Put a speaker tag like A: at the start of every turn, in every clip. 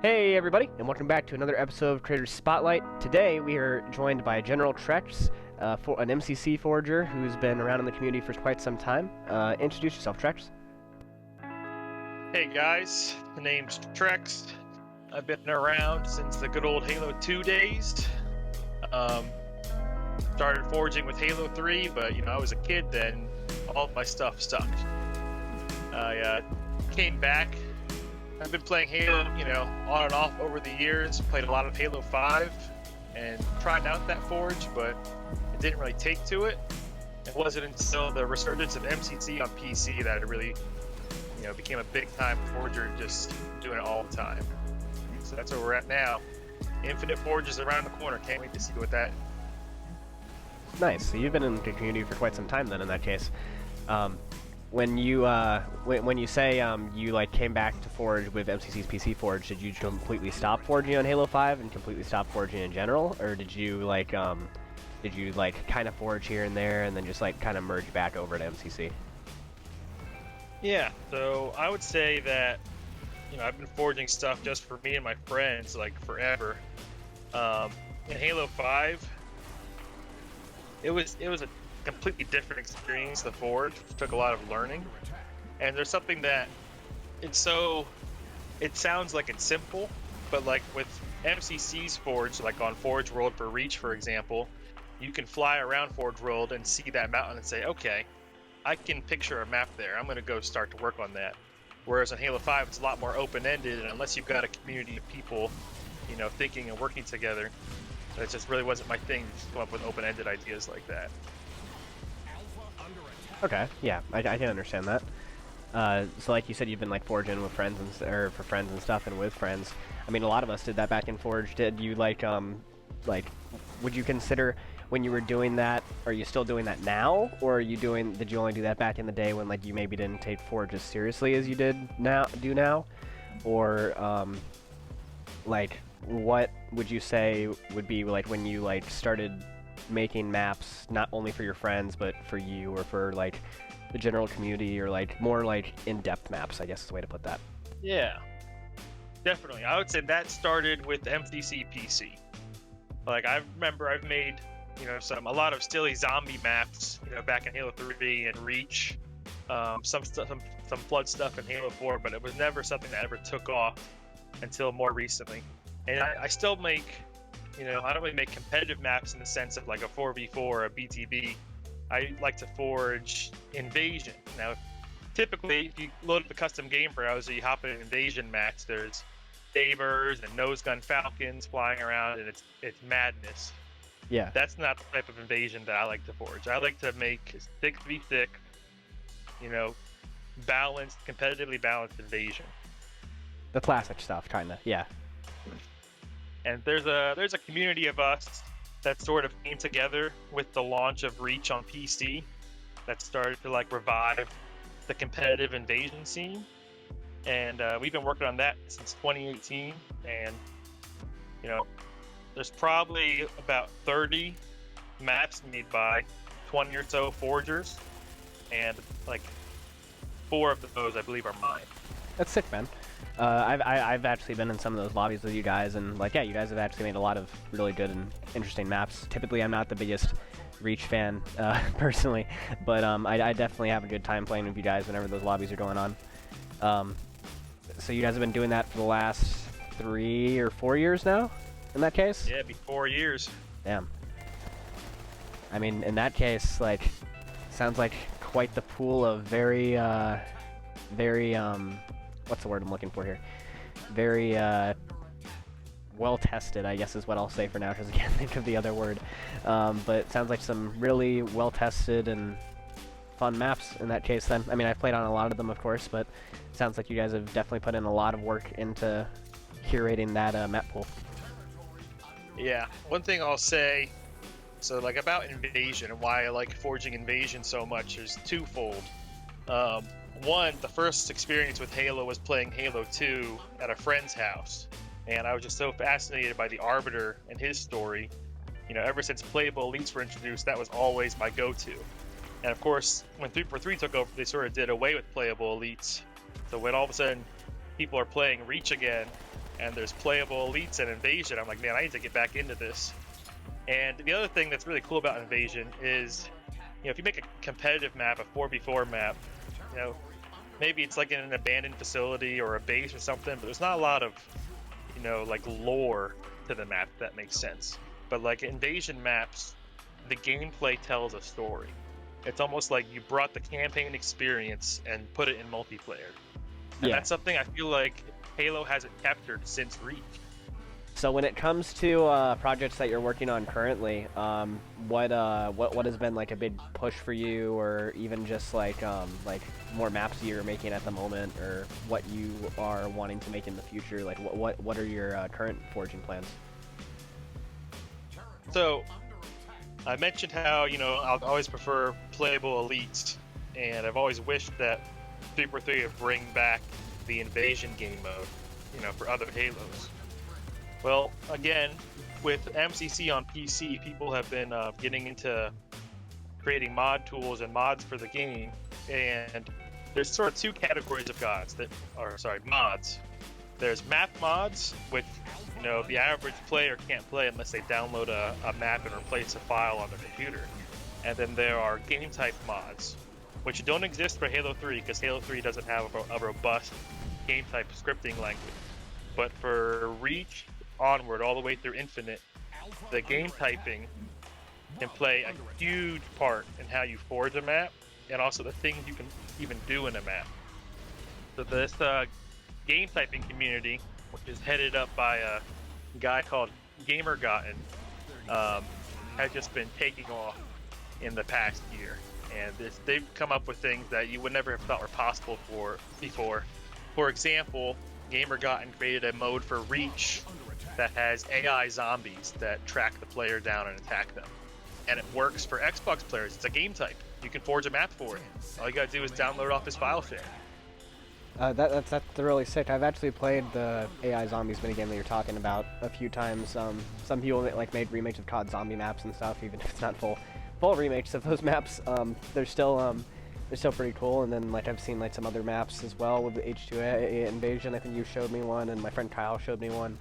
A: Hey everybody, and welcome back to another episode of Creator Spotlight. Today we are joined by General Trex, an MCC forger who's been around in the community for quite some time. Introduce yourself, Trex.
B: Hey guys, the name's Trex. I've been around since the good old Halo 2 days. Started forging with Halo 3, but I was a kid then. All of my stuff stuck. I came back. I've been playing Halo, on and off over the years. Played a lot of Halo 5 and tried out that forge, but it didn't really take to it. It wasn't until the resurgence of MCC on PC that it really, became a big-time forger, just doing it all the time. So that's where we're at now. Infinite Forge is around the corner. Can't wait to see what that.
A: Nice. So you've been in the community for quite some time then, in that case. When you say you came back to forge with MCC's PC Forge, did you completely stop forging on Halo 5 and completely stop forging in general, or did you kind of forge here and there and then just kind of merge back over to MCC?
B: Yeah, so I would say that I've been forging stuff just for me and my friends forever. In Halo 5, it was a completely different experience. The forge took a lot of learning, and there's something that it sounds like it's simple, but with MCC's forge, on Forge World for Reach, for example, you can fly around Forge World and see that mountain and say, okay, I can picture a map there, I'm going to go start to work on that. Whereas in Halo 5 it's a lot more open-ended, and unless you've got a community of people thinking and working together, it just really wasn't my thing to come up with open-ended ideas like that.
A: Okay, yeah, I can understand that. So like you said, you've been forging with friends or for friends and stuff, and with friends. I mean, a lot of us did that back in Forge. Did you would you consider when you were doing that? Are you still doing that now, or did you only do that back in the day when you maybe didn't take Forge as seriously as you do now, or what would you say would be when you started making maps not only for your friends but for you or for the general community, or more in-depth maps, I guess is the way to put that?
B: Yeah, definitely. I would say that started with MCC PC. I remember I've made a lot of silly zombie maps back in Halo 3 and Reach, some flood stuff in Halo 4, but it was never something that ever took off until more recently. And I still make I don't really make competitive maps in the sense of a 4v4 or a BTB. I like to forge Invasion. Now, typically, if you load up the custom game browser, you hop in an Invasion match, there's Sabers and nose gun falcons flying around, and it's madness.
A: Yeah.
B: That's not the type of invasion that I like to forge. I like to make 6v6, balanced, competitively balanced invasion.
A: The classic stuff, kinda, yeah.
B: And there's a community of us that sort of came together with the launch of Reach on PC that started to revive the competitive invasion scene. And we've been working on that since 2018. And there's probably about 30 maps made by 20 or so forgers, and 4 of those I believe are mine.
A: That's sick, man. I've actually been in some of those lobbies with you guys, and yeah, you guys have actually made a lot of really good and interesting maps. Typically, I'm not the biggest Reach fan personally, but I definitely have a good time playing with you guys whenever those lobbies are going on. So you guys have been doing that for the last 3 or 4 years now, in that case?
B: Yeah, it'd be 4 years.
A: Damn. I mean, in that case, sounds like quite the pool of very, what's the word I'm looking for here? Very, well-tested, I guess is what I'll say for now, because I can't think of the other word. But it sounds like some really well-tested and fun maps in that case then. I mean, I've played on a lot of them, of course, but it sounds like you guys have definitely put in a lot of work into curating that map pool.
B: Yeah, one thing I'll say, so about Invasion and why I like forging Invasion so much is twofold. One, the first experience with Halo was playing Halo 2 at a friend's house, and I was just so fascinated by the Arbiter and his story. Ever since playable elites were introduced, that was always my go-to. And of course, when 343 took over, they sort of did away with playable elites. So when all of a sudden people are playing Reach again, and there's playable elites and invasion. I'm like, man, I need to get back into this. And the other thing that's really cool about invasion is, if you make a competitive map, a 4v4 map, maybe it's like in an abandoned facility or a base or something, but there's not a lot of, like lore to the map, if that makes sense. But like invasion maps, the gameplay tells a story. It's almost like you brought the campaign experience and put it in multiplayer. And that's something I feel like Halo hasn't captured since Reach.
A: So when it comes to projects that you're working on currently, what has been like a big push for you, or even just like more maps you're making at the moment, or what you are wanting to make in the future? Like what are your current forging plans?
B: So I mentioned how I'll always prefer playable elites, and I've always wished that 343 would bring back the invasion game mode, for other Halos. Well, again, with MCC on PC, people have been getting into creating mod tools and mods for the game, and there's sort of two categories of mods. There's map mods, which the average player can't play unless they download a map and replace a file on their computer. And then there are game type mods, which don't exist for Halo 3 because Halo 3 doesn't have a robust game type scripting language. But for Reach onward, all the way through Infinite, the game typing can play a huge part in how you forge a map, and also the things you can even do in a map. So this game typing community, which is headed up by a guy called Gamergotten, has just been taking off in the past year. And they've come up with things that you would never have thought were possible before. For example, Gamergotten created a mode for Reach that has AI zombies that track the player down and attack them. And it works for Xbox players. It's a game type. You can forge a map for it. All you gotta do is download off his file share.
A: That's really sick. I've actually played the AI zombies minigame that you're talking about a few times. Some people made remakes of COD zombie maps and stuff, even if it's not full remakes of those maps. They're still pretty cool. And then I've seen some other maps as well with the H2A invasion. I think you showed me one, and my friend Kyle showed me one.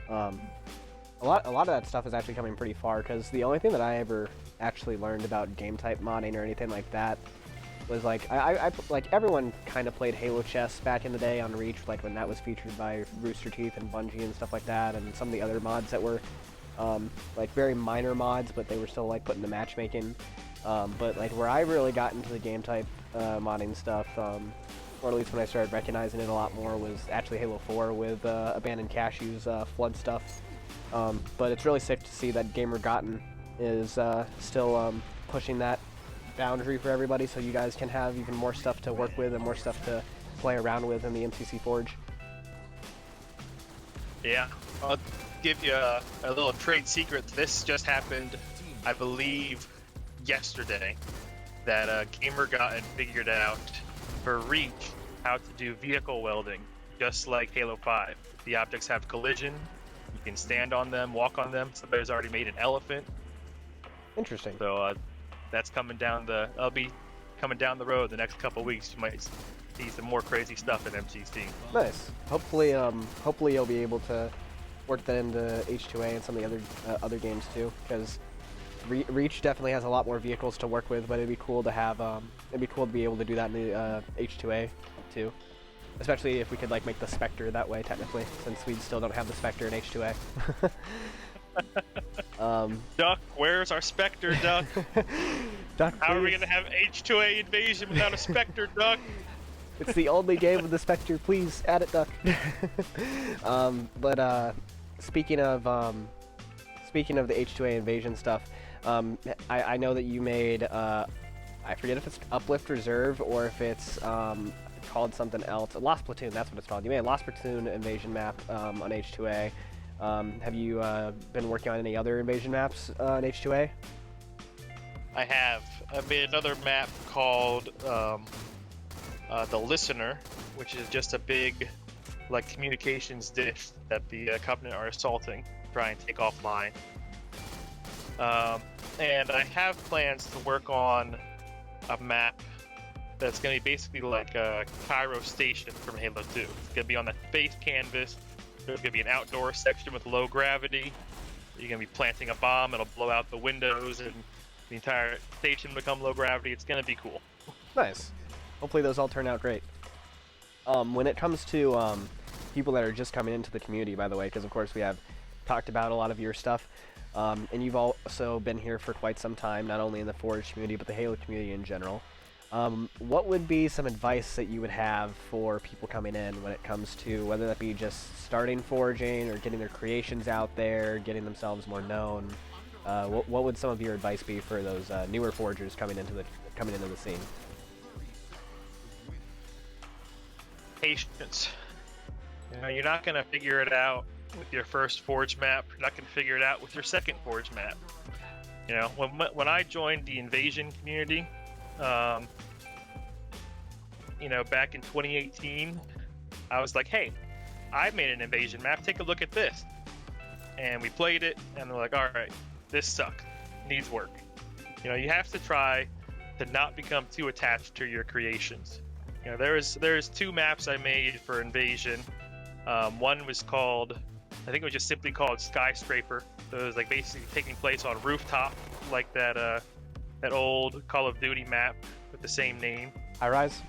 A: A lot of that stuff is actually coming pretty far, because the only thing that I ever actually learned about game type modding or anything like that was I everyone kind of played Halo chess back in the day on Reach, when that was featured by Rooster Teeth and Bungie and stuff like that, and some of the other mods that were very minor mods, but they were still put into matchmaking. But where I really got into the game type modding stuff, or at least when I started recognizing it a lot more, was actually Halo 4 with Abandoned Cashews flood stuff. But it's really sick to see that Gamergotten is still pushing that boundary for everybody, so you guys can have even more stuff to work with and more stuff to play around with in the MCC Forge.
B: Yeah, I'll give you a little trade secret. This just happened, I believe, yesterday, that Gamergotten figured out for Reach how to do vehicle welding, just like Halo 5. The objects have collision, you can stand on them, walk on them. Somebody's already made an elephant.
A: Interesting.
B: So that's that'll be coming down the road the next couple weeks. You might see some more crazy stuff in MCC.
A: Nice. Hopefully you'll be able to work that into H2A and some of the other games too, because Reach definitely has a lot more vehicles to work with, but it'd be cool to have be able to do that in the H2A too. Especially if we could make the Spectre that way, technically, since we still don't have the Spectre in H2A.
B: Duck, where's our Spectre, Duck?
A: Duck,
B: how are we gonna have H2A invasion without a Spectre, Duck?
A: It's the only game with the Spectre. Please add it, Duck. Speaking of the H2A invasion stuff, I know that you made I forget if it's Uplift Reserve or if it's called something else. Lost Platoon, that's what it's called. You made a Lost Platoon invasion map on H2A. Have you been working on any other invasion maps on H2A?
B: I have. I made another map called The Listener, which is just a big communications dish that the Covenant are assaulting to try and take offline. And I have plans to work on a map that's going to be basically like a Cairo Station from Halo 2. It's going to be on that space canvas, There's gonna be an outdoor section with low gravity. You're gonna be planting a bomb. It'll blow out the windows and the entire station become low gravity. It's gonna be cool.
A: Nice. Hopefully those all turn out great. When it comes to people that are just coming into the community, by the way, because of course we have talked about a lot of your stuff, and you've also been here for quite some time, not only in the Forge community, but the Halo community in general. What would be some advice that you would have for people coming in when it comes to whether that be just starting forging or getting their creations out there, getting themselves more known? What would some of your advice be for those newer forgers coming into the scene?
B: Patience. You know, you're not gonna figure it out with your first Forge map. You're not gonna figure it out with your second Forge map. You know, when I joined the Invasion community, you know, back in 2018, I was like, hey, I made an Invasion map. Take a look at this. And we played it, and they're like, all right, this sucks. Needs work. You know, you have to try to not become too attached to your creations. You know, there's 2 maps I made for Invasion. One was called, I think it was just simply called Skyscraper. So it was like basically taking place on rooftop, like that old Call of Duty map with the same name.
A: High Rise?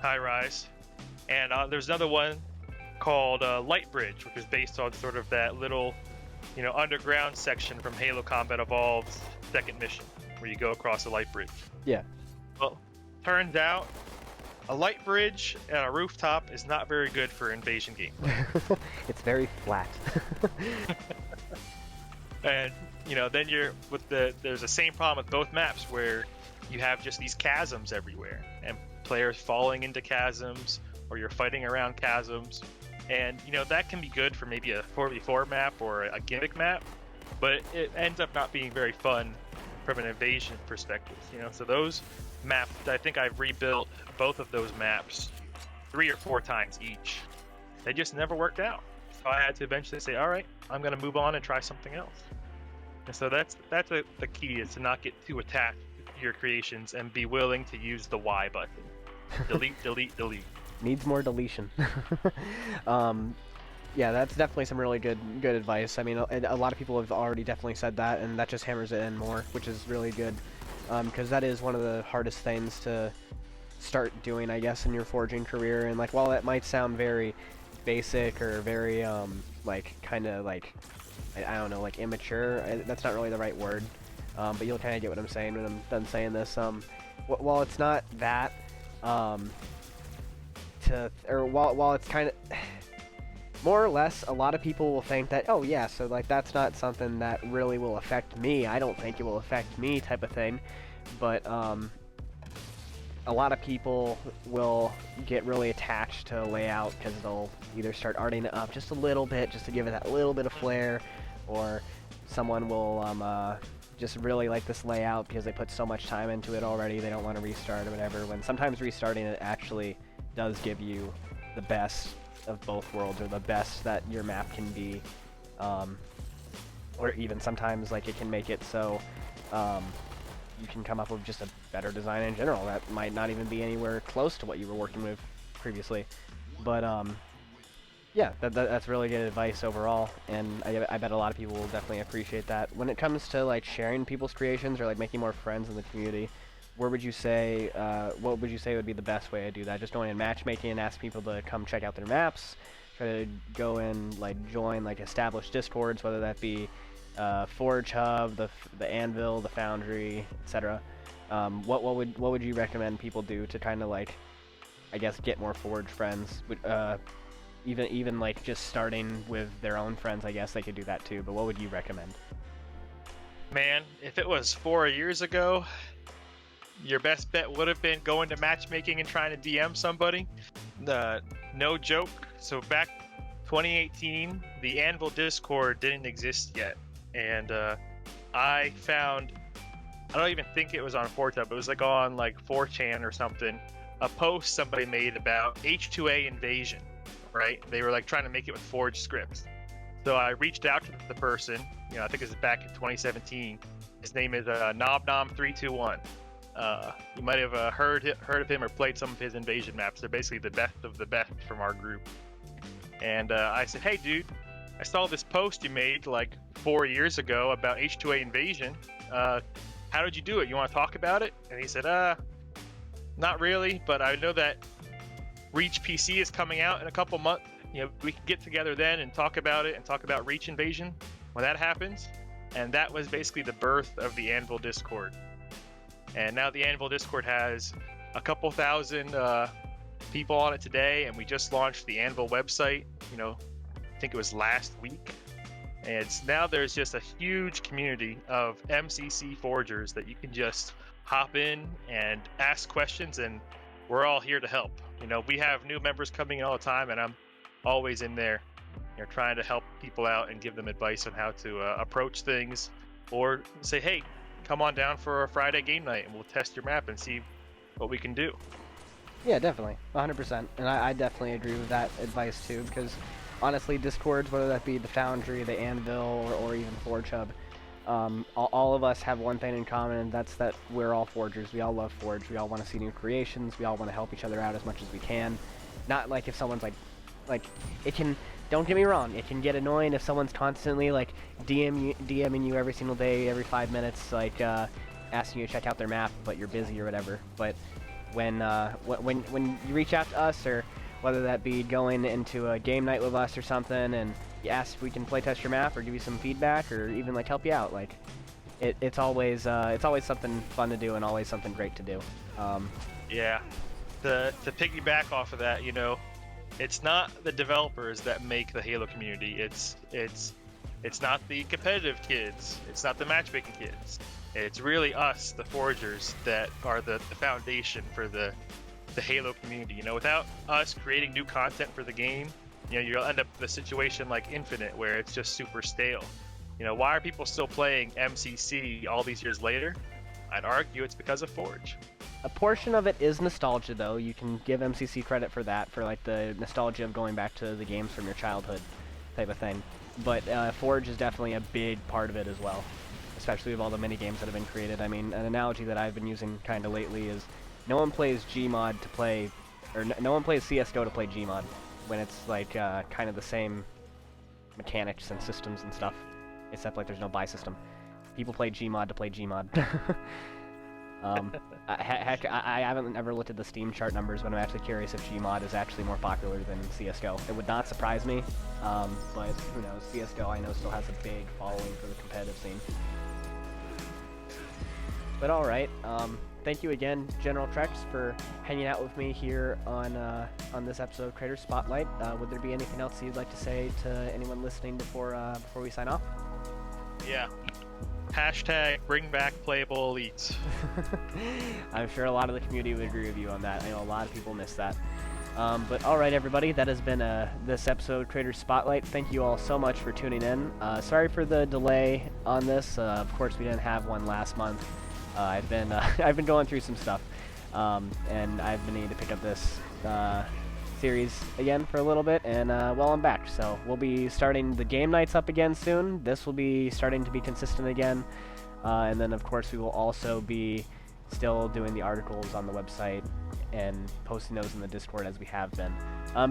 B: High Rise. And there's another one called Light Bridge, which is based on sort of that little, you know, underground section from Halo Combat Evolved's second mission, where you go across a light bridge.
A: Yeah.
B: Well, turns out a light bridge and a rooftop is not very good for Invasion games.
A: It's very flat.
B: And, you know, then there's the same problem with both maps where you have just these chasms everywhere and players falling into chasms, or you're fighting around chasms. And, you know, that can be good for maybe a 4v4 map or a gimmick map, but it ends up not being very fun from an Invasion perspective, you know. So those maps, I think I've rebuilt both of those maps 3 or 4 times each. They just never worked out. So I had to eventually say, all right, I'm going to move on and try something else. And so that's the key, is to not get too attached to your creations and be willing to use the Y button. Delete, delete, delete.
A: Needs more deletion. Yeah, that's definitely some really good advice. I mean, a lot of people have already definitely said that, and that just hammers it in more, which is really good, because that is one of the hardest things to start doing, I guess, in your forging career. And like, while that might sound very basic or very like kind of like, I don't know, like immature, that's not really the right word, but you'll kind of get what I'm saying when I'm done saying this. While it's not that, while it's kind of more or less, a lot of people will think that, oh yeah, so like that's not something that really will affect me, I don't think it will affect me, type of thing. But a lot of people will get really attached to a layout because they'll either start arting it up just a little bit just to give it that little bit of flair, or someone will just really like this layout because they put so much time into it already, they don't want to restart or whatever, when sometimes restarting it actually does give you the best of both worlds, or the best that your map can be, or even sometimes like it can make it so you can come up with just a better design in general that might not even be anywhere close to what you were working with previously. But yeah, that's really good advice overall, and I bet a lot of people will definitely appreciate that. When it comes to like sharing people's creations or like making more friends in the community, where would you say, what would you say would be the best way to do that? Just going in matchmaking and ask people to come check out their maps, try to go in, like join like established discords, whether that be Forge Hub, the Anvil, the Foundry, etc. What would you recommend people do to kind of like, I guess, get more Forge friends? Even like just starting with their own friends, I guess they could do that too. But what would you recommend?
B: Man, if it was 4 years ago, your best bet would have been going to matchmaking and trying to DM somebody. No joke. So back 2018, the Anvil Discord didn't exist yet. And I found, I don't even think it was on 4Tub, it was like on like 4chan or something, a post somebody made about H2A Invasion, right? They were like trying to make it with Forge scripts. So I reached out to the person, you know, I think it was back in 2017. His name is NobNom321. You might have heard of him or played some of his Invasion maps. They're basically the best of the best from our group. And I said, hey, dude, I saw this post you made like 4 years ago about H2A invasion. How did you do it? You want to talk about it? And he said, not really, but I know that Reach PC is coming out in a couple months. We can get together then and talk about it and talk about Reach invasion when that happens. And that was basically the birth of the Anvil Discord. And now the Anvil Discord has a couple thousand people on it today, and we just launched the Anvil website, I think it was last week. And now there's just a huge community of MCC forgers that you can just hop in and ask questions, and we're all here to help. We have new members coming in all the time, and I'm always in there, trying to help people out and give them advice on how to approach things, or say, hey, come on down for a Friday game night and we'll test your map and see what we can do.
A: Yeah, definitely, 100%. And I definitely agree with that advice too, because honestly, Discords, whether that be the Foundry, the Anvil, or even Forge Hub, all of us have one thing in common, and that's that we're all forgers. We all love Forge. We all want to see new creations. We all want to help each other out as much as we can. Not like if someone's like it can. Don't get me wrong. It can get annoying if someone's constantly like DMing you every single day, every 5 minutes, like asking you to check out their map, but you're busy or whatever. But when you reach out to us, or whether that be going into a game night with us or something, and you ask if we can playtest your map or give you some feedback or even like help you out, like it's always something fun to do and always something great to do.
B: Yeah, to piggyback off of that, it's not the developers that make the Halo community. It's not the competitive kids. It's not the matchmaking kids. It's really us, the forgers, that are the foundation for the Halo community. Without us creating new content for the game, you'll end up with a situation like Infinite, where it's just super stale. Why are people still playing MCC all these years later? I'd argue it's because of Forge.
A: A portion of it is nostalgia, though. You can give MCC credit for that, for like the nostalgia of going back to the games from your childhood type of thing. But Forge is definitely a big part of it as well, especially with all the mini games that have been created. I mean, an analogy that I've been using kind of lately is no one plays Gmod to play, or no one plays CSGO to play Gmod, when it's like kind of the same mechanics and systems and stuff, except like there's no buy system. People play Gmod to play Gmod. Heck, I haven't ever looked at the Steam chart numbers, but I'm actually curious if Gmod is actually more popular than CSGO. It would not surprise me, but who knows? CSGO, I know, still has a big following for the competitive scene. But alright, thank you again, General Trex, for hanging out with me here on this episode of Creator Spotlight. Would there be anything else you'd like to say to anyone listening before we sign off?
B: Yeah. Hashtag bring back playable elites.
A: I'm sure a lot of the community would agree with you on that. I know a lot of people miss that. But alright, everybody, that has been this episode of Creator Spotlight. Thank you all so much for tuning in. Sorry for the delay on this. Of course, we didn't have one last month. I've been going through some stuff, and I've been needing to pick up this series again for a little bit, and well, I'm back. So we'll be starting the game nights up again soon. This will be starting to be consistent again, and then of course we will also be still doing the articles on the website and posting those in the Discord as we have been.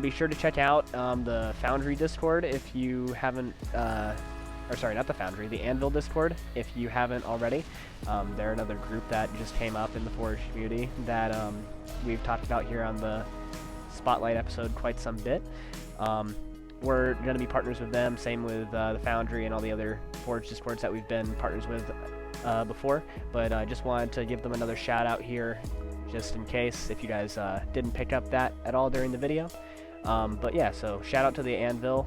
A: Be sure to check out the Foundry Discord if you haven't, or sorry, not the Foundry, the Anvil Discord if you haven't already. They're another group that just came up in the Forge community that we've talked about here on the Spotlight episode quite some bit. We're going to be partners with them, same with the Foundry and all the other Forge Discords that we've been partners with before, but I just wanted to give them another shout out here just in case if you guys didn't pick up that at all during the video. But yeah, so shout out to the Anvil,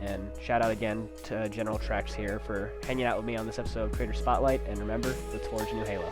A: and shout out again to General Trex here for hanging out with me on this episode of Creator Spotlight, and remember, let's forge a new Halo.